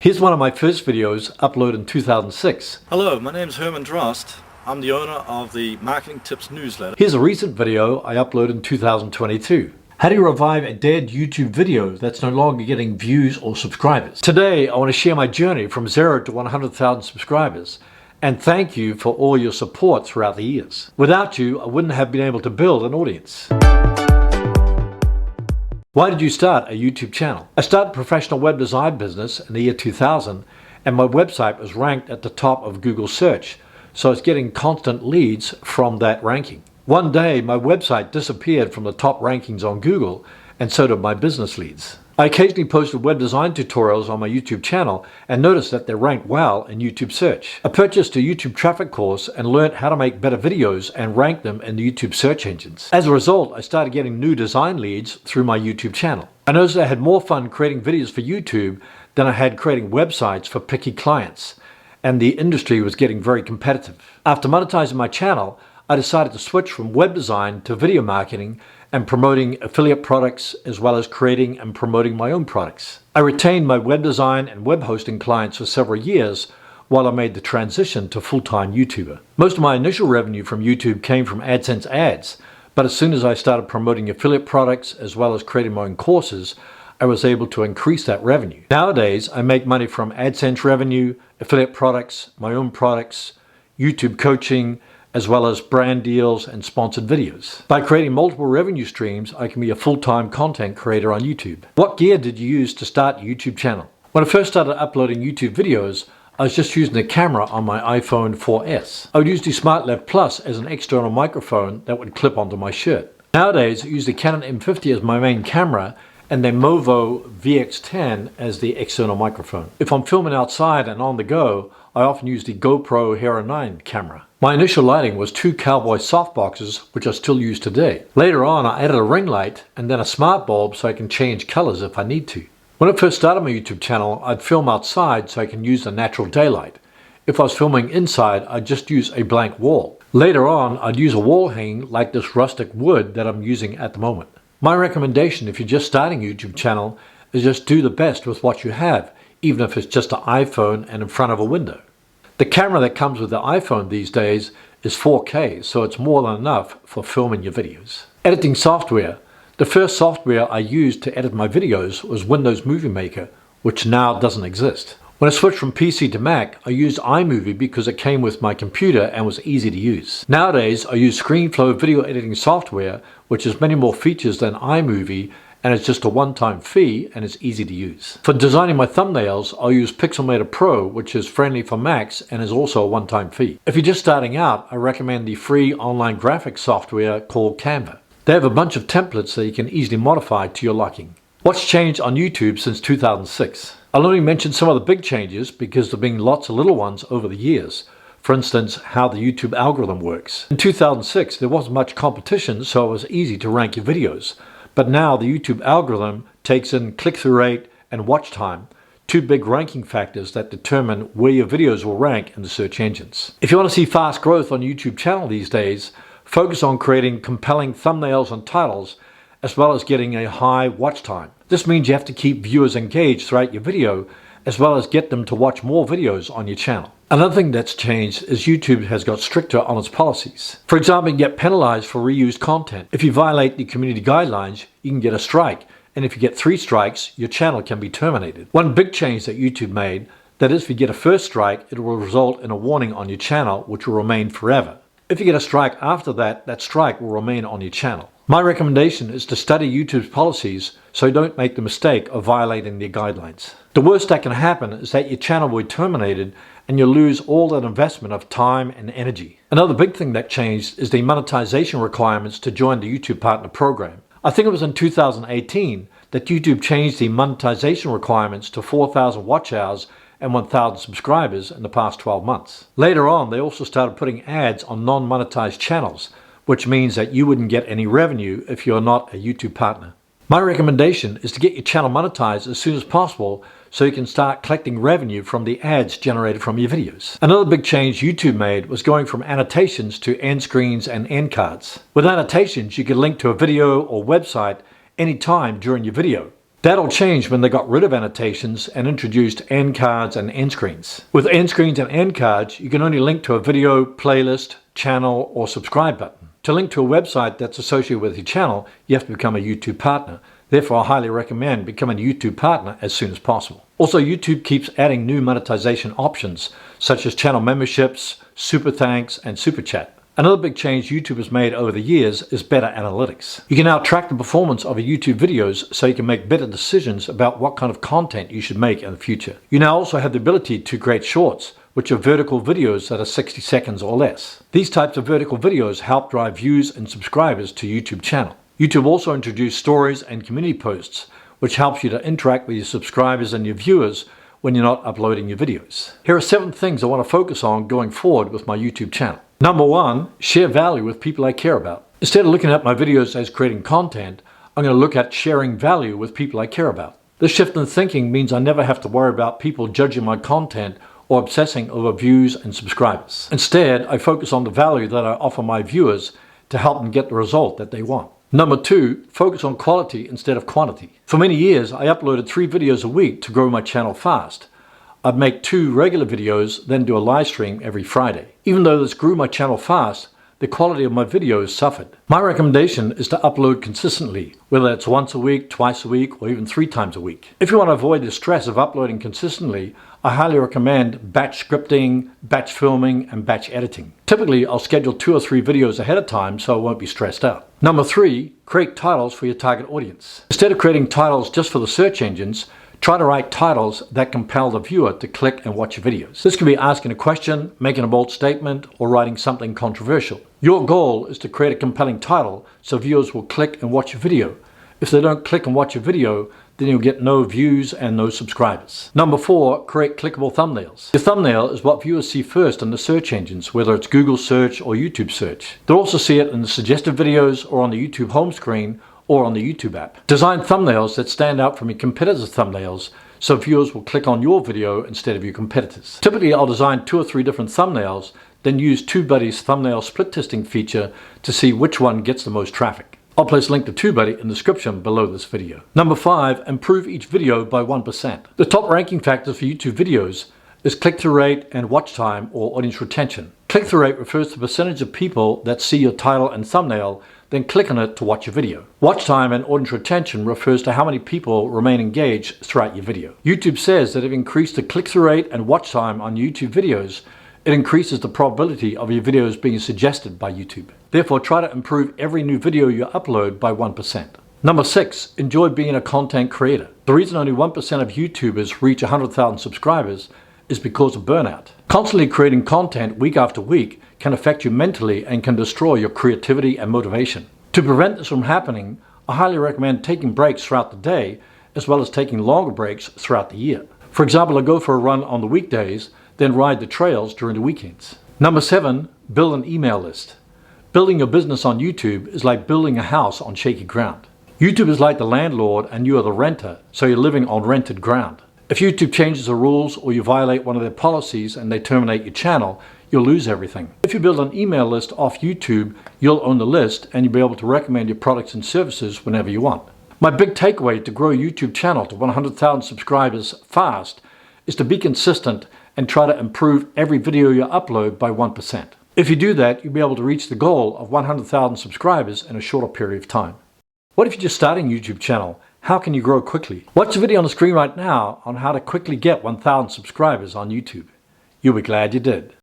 Here's one of my first videos uploaded in 2006. Hello, my name is Herman Drost. I'm the owner of the Marketing Tips newsletter. Here's a recent video I uploaded in 2022. How do you revive a dead YouTube video that's no longer getting views or subscribers? Today, I want to share my journey from 0 to 100,000 subscribers and thank you for all your support throughout the years. Without you, I wouldn't have been able to build an audience. Why did you start a YouTube channel? I started a professional web design business in the year 2000 and my website was ranked at the top of Google search, so I was getting constant leads from that ranking. One day my website disappeared from the top rankings on Google and so did my business leads. I occasionally posted web design tutorials on my YouTube channel and noticed that they ranked well in YouTube search. I purchased a YouTube traffic course and learned how to make better videos and rank them in the YouTube search engines. As a result, I started getting new design leads through my YouTube channel. I noticed I had more fun creating videos for YouTube than I had creating websites for picky clients, and the industry was getting very competitive. After monetizing my channel, I decided to switch from web design to video marketing and promoting affiliate products as well as creating and promoting my own products. I retained my web design and web hosting clients for several years while I made the transition to full-time YouTuber. Most of my initial revenue from YouTube came from AdSense ads, but as soon as I started promoting affiliate products as well as creating my own courses, I was able to increase that revenue. Nowadays, I make money from AdSense revenue, affiliate products, my own products, YouTube coaching, as well as brand deals and sponsored videos. By creating multiple revenue streams, I can be a full-time content creator on YouTube. What gear did you use to start your YouTube channel? When I first started uploading YouTube videos, I was just using the camera on my iPhone 4S. I would use the SmartLav Plus as an external microphone that would clip onto my shirt. Nowadays, I use the Canon M50 as my main camera and the Movo VX10 as the external microphone. If I'm filming outside and on the go, I often use the GoPro Hero 9 camera. My initial lighting was 2 cowboy softboxes, which I still use today. Later on, I added a ring light and then a smart bulb so I can change colors if I need to. When I first started my YouTube channel, I'd film outside so I can use the natural daylight. If I was filming inside, I'd just use a blank wall. Later on, I'd use a wall hanging like this rustic wood that I'm using at the moment. My recommendation if you're just starting a YouTube channel is just do the best with what you have, even if it's just an iPhone and in front of a window. The camera that comes with the iPhone these days is 4K, so it's more than enough for filming your videos. Editing software. The first software I used to edit my videos was Windows Movie Maker, which now doesn't exist. When I switched from PC to Mac, I used iMovie because it came with my computer and was easy to use. Nowadays, I use ScreenFlow video editing software, which has many more features than iMovie, and it's just a one-time fee and it's easy to use. For designing my thumbnails, I'll use Pixelmator Pro, which is friendly for Macs and is also a one-time fee. If you're just starting out, I recommend the free online graphics software called Canva. They have a bunch of templates that you can easily modify to your liking. What's changed on YouTube since 2006? I'll only mention some of the big changes because there have been lots of little ones over the years. For instance, how the YouTube algorithm works. In 2006, there wasn't much competition, so it was easy to rank your videos. But now the YouTube algorithm takes in click-through rate and watch time, two big ranking factors that determine where your videos will rank in the search engines. If you want to see fast growth on your YouTube channel these days, focus on creating compelling thumbnails and titles, as well as getting a high watch time. This means you have to keep viewers engaged throughout your video, as well as get them to watch more videos on your channel. Another thing that's changed is YouTube has got stricter on its policies. For example, you can get penalized for reused content. If you violate the community guidelines, you can get a strike, and if you get 3 strikes, your channel can be terminated. One big change that YouTube made, that is, if you get a first strike, it will result in a warning on your channel, which will remain forever. If you get a strike after that, that strike will remain on your channel. My recommendation is to study YouTube's policies so you don't make the mistake of violating their guidelines. The worst that can happen is that your channel will be terminated and you'll lose all that investment of time and energy. Another big thing that changed is the monetization requirements to join the YouTube Partner Program. I think it was in 2018 that YouTube changed the monetization requirements to 4,000 watch hours and 1,000 subscribers in the past 12 months. Later on, they also started putting ads on non-monetized channels, which means that you wouldn't get any revenue if you're not a YouTube partner. My recommendation is to get your channel monetized as soon as possible so you can start collecting revenue from the ads generated from your videos. Another big change YouTube made was going from annotations to end screens and end cards. With annotations, you could link to a video or website anytime during your video. That all changed when they got rid of annotations and introduced end cards and end screens. With end screens and end cards, you can only link to a video, playlist, channel, or subscribe button. To link to a website that's associated with your channel, you have to become a YouTube partner. Therefore, I highly recommend becoming a YouTube partner as soon as possible. Also, YouTube keeps adding new monetization options, such as channel memberships, super thanks, and super chat. Another big change YouTube has made over the years is better analytics. You can now track the performance of your YouTube videos so you can make better decisions about what kind of content you should make in the future. You now also have the ability to create shorts, which are vertical videos that are 60 seconds or less. These types of vertical videos help drive views and subscribers to your YouTube channel. YouTube also introduced stories and community posts, which helps you to interact with your subscribers and your viewers when you're not uploading your videos. Here are 7 things I want to focus on going forward with my YouTube channel. Number 1, share value with people I care about. Instead of looking at my videos as creating content, I'm going to look at sharing value with people I care about. This shift in thinking means I never have to worry about people judging my content or obsessing over views and subscribers. Instead, I focus on the value that I offer my viewers to help them get the result that they want. Number 2, focus on quality instead of quantity. For many years, I uploaded 3 videos a week to grow my channel fast. I'd make 2 regular videos, then do a live stream every Friday. Even though this grew my channel fast, the quality of my videos suffered. My recommendation is to upload consistently, whether it's once a week, twice a week, or even 3 times a week. If you want to avoid the stress of uploading consistently, I highly recommend batch scripting, batch filming, and batch editing. Typically, I'll schedule 2 or 3 videos ahead of time so I won't be stressed out. Number 3, create titles for your target audience. Instead of creating titles just for the search engines, try to write titles that compel the viewer to click and watch your videos. This can be asking a question, making a bold statement, or writing something controversial. Your goal is to create a compelling title so viewers will click and watch your video. If they don't click and watch your video, then you'll get no views and no subscribers. Number 4, create clickable thumbnails. Your thumbnail is what viewers see first in the search engines, whether it's Google search or YouTube search. They'll also see it in the suggested videos or on the YouTube home screen or on the YouTube app. Design thumbnails that stand out from your competitors' thumbnails so viewers will click on your video instead of your competitors. Typically, I'll design 2 or 3 different thumbnails, then use TubeBuddy's thumbnail split testing feature to see which one gets the most traffic. I'll place a link to TubeBuddy in the description below this video. Number 5, improve each video by 1%. The top ranking factors for YouTube videos is click-through rate and watch time or audience retention. Click-through rate refers to the percentage of people that see your title and thumbnail, then click on it to watch your video. Watch time and audience retention refers to how many people remain engaged throughout your video. YouTube says that if you increase the click-through rate and watch time on YouTube videos, it increases the probability of your videos being suggested by YouTube. Therefore, try to improve every new video you upload by 1%. Number 6, enjoy being a content creator. The reason only 1% of YouTubers reach 100,000 subscribers is because of burnout. Constantly creating content week after week can affect you mentally and can destroy your creativity and motivation. To prevent this from happening, I highly recommend taking breaks throughout the day as well as taking longer breaks throughout the year. For example, I go for a run on the weekdays, then ride the trails during the weekends. Number 7, build an email list. Building your business on YouTube is like building a house on shaky ground. YouTube is like the landlord and you are the renter, so you're living on rented ground. If YouTube changes the rules or you violate one of their policies and they terminate your channel, you'll lose everything. If you build an email list off YouTube, you'll own the list and you'll be able to recommend your products and services whenever you want. My big takeaway to grow a YouTube channel to 100,000 subscribers fast is to be consistent and try to improve every video you upload by 1%. If you do that, you'll be able to reach the goal of 100,000 subscribers in a shorter period of time. What if you're just starting a YouTube channel? How can you grow quickly? Watch the video on the screen right now on how to quickly get 1,000 subscribers on YouTube. You'll be glad you did.